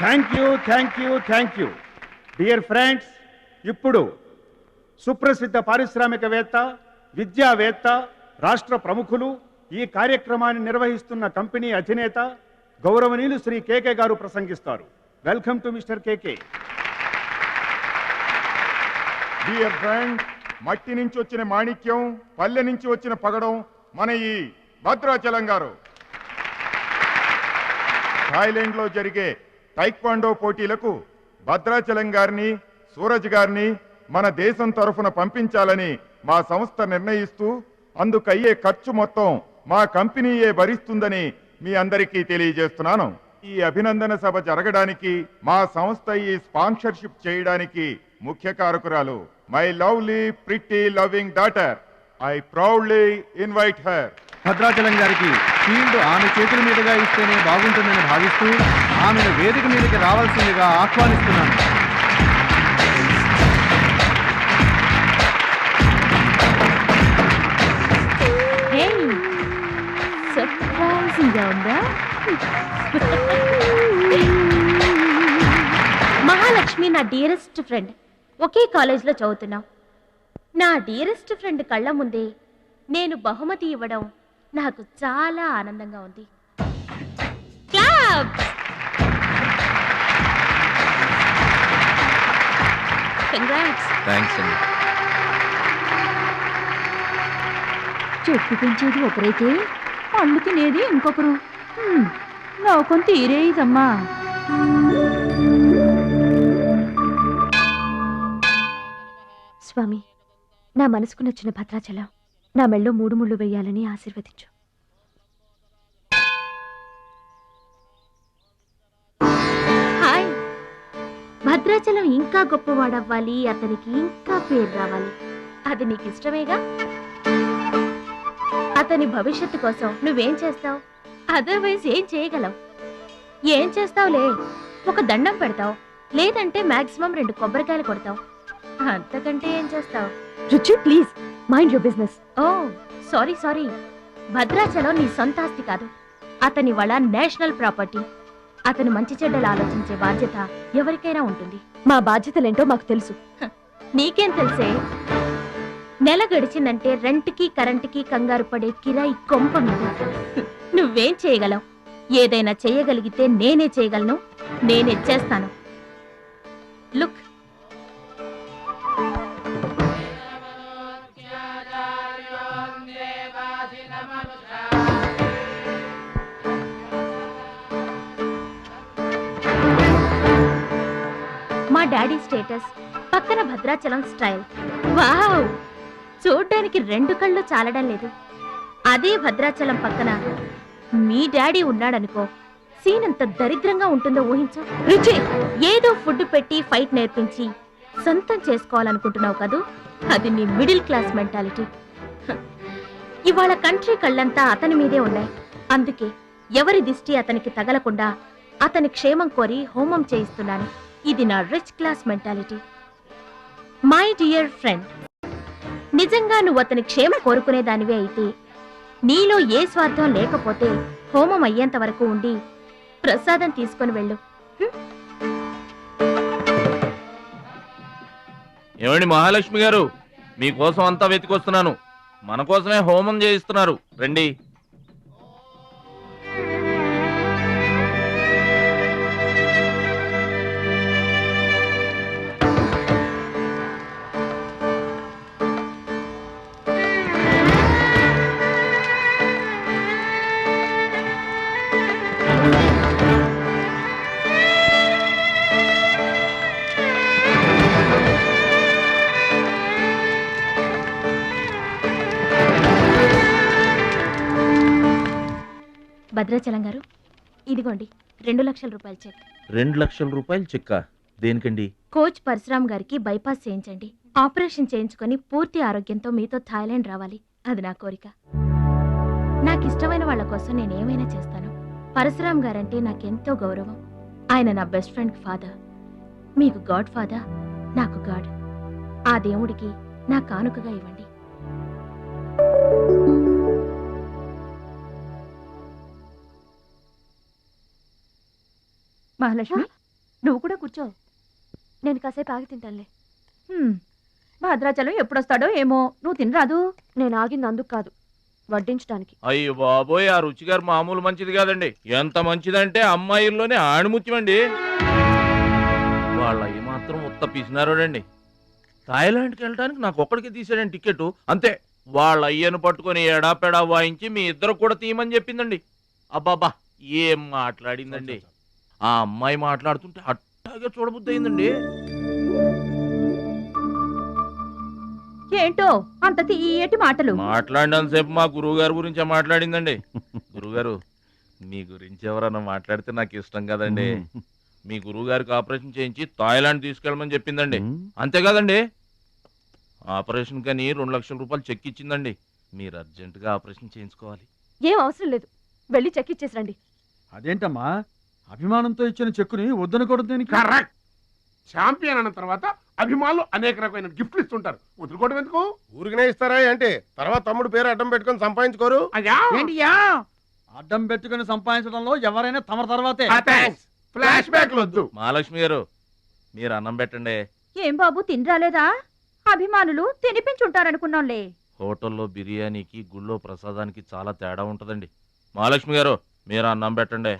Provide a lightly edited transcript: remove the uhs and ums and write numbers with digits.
Thank you dear friends. ఇప్పుడు సుప్రసిద్ధ పారిశ్రామికవేత్త, విద్యావేత్త, రాష్ట్ర ప్రముఖులు, ఈ కార్యక్రమాన్ని నిర్వహిస్తున్న కంపెనీ అధినేత గౌరవనీయులు శ్రీ కేకే గారు ప్రసంగిస్తారు. Welcome to mister KK. Dear friend, మట్టి నుంచి వచ్చిన మాణిక్యం, పల్లె నుంచి వచ్చిన పగడం మన ఈ భద్రాచలం గారు. థాయిలాండ్ లో జరిగే టైక్వాండో పోటీలకు భద్రాచలం గారిని, సూరజ్ గారిని మన దేశం తరఫున పంపించాలని మా సంస్థ నిర్ణయిస్తూ అందుకయ్యే ఖర్చు మొత్తం మా కంపెనీయే భరిస్తుందని మీ అందరికీ తెలియజేస్తున్నాను. ఈ అభినందన సభ జరగడానికి మా సంస్థ ఈ స్పాన్సర్షిప్ చేయడానికి ముఖ్య కారకురాలు my lovely pretty loving daughter. I proudly invite her. Bhadrachalam గారికి ఫీల్డ్ ఆమె చేతుల మీదుగా ఇస్తేనే బాగుంటుందని భావిస్తూ ఆమెను వేదిక మీదకి రావాల్సిందిగా ఆహ్వానిస్తున్నాను. మహాలక్ష్మి నా డియరెస్ట్ ఫ్రెండ్. ఒకే కాలేజ్లో చదువుతున్నాం. నా డియరెస్ట్ ఫ్రెండ్ కళ్ళ ముందే నేను బహుమతి ఇవ్వడం నాకు చాలా ఆనందంగా ఉంది. చెట్టు పెంచేది ఒకరైతే పండు తినేది ఇంకొకరు. లోకం తీరేదమ్మా. స్వామి, నా మనసుకు నచ్చిన భద్రాచలం నా మెళ్ళో 3 ముళ్ళు వేయాలని ఆశీర్వదించు. హాయ్. భద్రాచలం ఇంకా గొప్పవాడవ్వాలి, అతనికి ఇంకా పేరు రావాలి. అది నీకు ఇష్టమేగా? అతని భవిష్యత్తు కోసం నువ్వేం చేస్తావు? అదర్వైజ్ ఏం చేయగలవు? ఏం చేస్తావులే, ఒక దండం పెడతావు, లేదంటే మాక్సిమం 2 కొబ్బరికాయలు కొడతావు. అంతకంటే ఏం చేస్తావు? Ruchi, please mind your business. Oh sorry. Bhadrachalam నీ సొంత ఆస్తి కాదు, అతని వాళ్ళ నేషనల్ ప్రాపర్టీ. అతను మంచి చెడ్డలు ఆలోచించే బాధ్యత ఎవరికైనా ఉంటుంది. మా బాధ్యతలేంటో మాకు తెలుసు. నీకేం తెలుసే? నెల గడిచిందంటే రెంట్కి కరెంటుకి కంగారు పడే కిరాయి కొంప మీద. నువ్వేం చేయగలవు? ఏదైనా చేయగలిగితే నేనే చేయగలను, నేనే చేస్తాను. లుక్, మా డాడీ స్టేటస్ పక్కన భద్రాచలం స్టైల్. వావ్, చూడ్డానికి 2 కళ్ళు చాలడం లేదు. అదే భద్రాచలం పక్కన మీ డాడీ ఉన్నాడనుకో, సీన్ ఎంత దరిద్రంగా ఉంటుందో ఊహించు. రుచి, ఏదో ఫుడ్ పెట్టి ఫైట్ నేర్పించి సొంతం చేసుకోవాలనుకుంటున్నావు కదూ, అది నీ మిడిల్ క్లాస్ మెంటాలిటీ. ఇవాళ కంట్రీ కళ్ళంతా అతని మీదే ఉన్నాయి. అందుకే ఎవరి దిష్టి అతనికి తగలకుండా అతని క్షేమం కోరి హోమం చేయిస్తున్నాను. ఇది నా rich class mentality. My dear friend, నిజంగా నువ్వు అతని క్షేమం కోరుకునే దానివే అయితే, నీలో ఏ స్వార్థం లేకపోతే హోమం అయ్యేంత వరకు ఉండి ప్రసాదం తీసుకొని వెళ్ళు. ఏమండి మహాలక్ష్మి గారు, మీకోసం అంతా వెతికొస్తున్నాను. మన కోసమే హోమం చేయిస్తున్నారు, రండి. భద్రాచలం గారు, ఇదిగోండి 2 లక్షల రూపాయల చెక్. 2 లక్షల రూపాయలు చెక్కా? దేనికండి? కోచ్ పరశురామ్ గారికి బైపాస్ చేయించండి. ఆపరేషన్ చేయించుకొని పూర్తి ఆరోగ్యంతో మీతో థాయిలాండ్ రావాలి. అది నా కోరిక. నాకు ఇష్టమైన వాళ్ళ కోసం నేనేమైనా చేస్తాను. పరశురామ్ గారంటే నాకెంతో గౌరవం. ఆయన నా బెస్ట్ ఫ్రెండ్ ఫాదర్. మీకు గాడ్ ఫాదర్, నాకు గాడ్. ఆ దేవుడికి నా కానుకగా ఇవ్వండి. మహాలక్ష్మి, నువ్వు కూడా కూర్చో. నేను కాసేపు ఆగి తింటానులే. భద్రాచలం ఎప్పుడొస్తాడో ఏమో, నువ్వు తినరాదు. నేను ఆగింది అందుకు కాదు, వడ్డించడానికి. అయ్యో బాబోయ్, ఆ రుచి గారు మామూలు మంచిది కాదండి. ఎంత మంచిదంటే అమ్మాయిల్లోనే ఆణిముత్యమండి. వాళ్ళ మాత్రం ఉత్త పిసినారోడండి. థాయిలాండ్కి వెళ్ళడానికి నాకు ఒక్కడికి తీసాడండి టికెట్, అంతే. వాళ్ళ అయ్యను పట్టుకొని ఎడాపెడా వాయించి మీ ఇద్దరు కూడా తీయమని చెప్పిందండి. అబ్బాబా ఏం మాట్లాడిందండి. ఆ అమ్మాయి మాట్లాడుతుంటే అట్టాగే చూడబుద్ధి అయిందండి. ఏంటో అంత తీయటి మాటలు. మాట్లాడినంతసేపు మా గురువు గారి గురించే మాట్లాడిందండి. గురుగారు, మీ గురించి ఎవరన్నా మాట్లాడితే నాకు ఇష్టం కదండి. మీ గురువు గారికి ఆపరేషన్ చేయించి థాయిలాండ్ తీసుకెళ్ళమని చెప్పిందండి. అంతే కదండి. ఆపరేషన్ కని 2 లక్షల రూపాయలు చెక్ ఇచ్చిందండి. మీరు అర్జెంటుగా ఆపరేషన్ చేయించుకోవాలి. ఏం అవసరం లేదు, వెళ్ళి చెక్ ఇచ్చేసి రండి. అదేంటమ్మా, అభిమానంతో ఇచ్చిన చెక్కుని వద్దనకూడదు దేనికి? కరెక్ట్. ఛాంపియన్ అన్న తర్వాత అభిమానులు అనేక రకమైన గిఫ్ట్లు ఇస్తుంటారు, వదులుకోవడం ఎందుకు? ఊరికనే ఇస్తారా అంటే తర్వాత తమ్ముడు పేరు అడ్డం పెట్టుకొని సంపాదించుకోరు. అయ్యా అడ్డం పెట్టుకుని సంపాదించడంలో ఎవరైనా తమ తర్వాతే. ఫ్లాష్ బ్యాక్ వద్దు. మహాలక్ష్మి గారు, మీరు అన్నం పెట్టండి. ఏం బాబు తినరాలేదా? అభిమానులు తినిపించుంటారనుకున్నాంలే. హోటల్లో బిర్యానీకి గుళ్ళో ప్రసాదానికి చాలా తేడా ఉంటుందండి. మహాలక్ష్మి గారు, మీరు అన్నం పెట్టండి.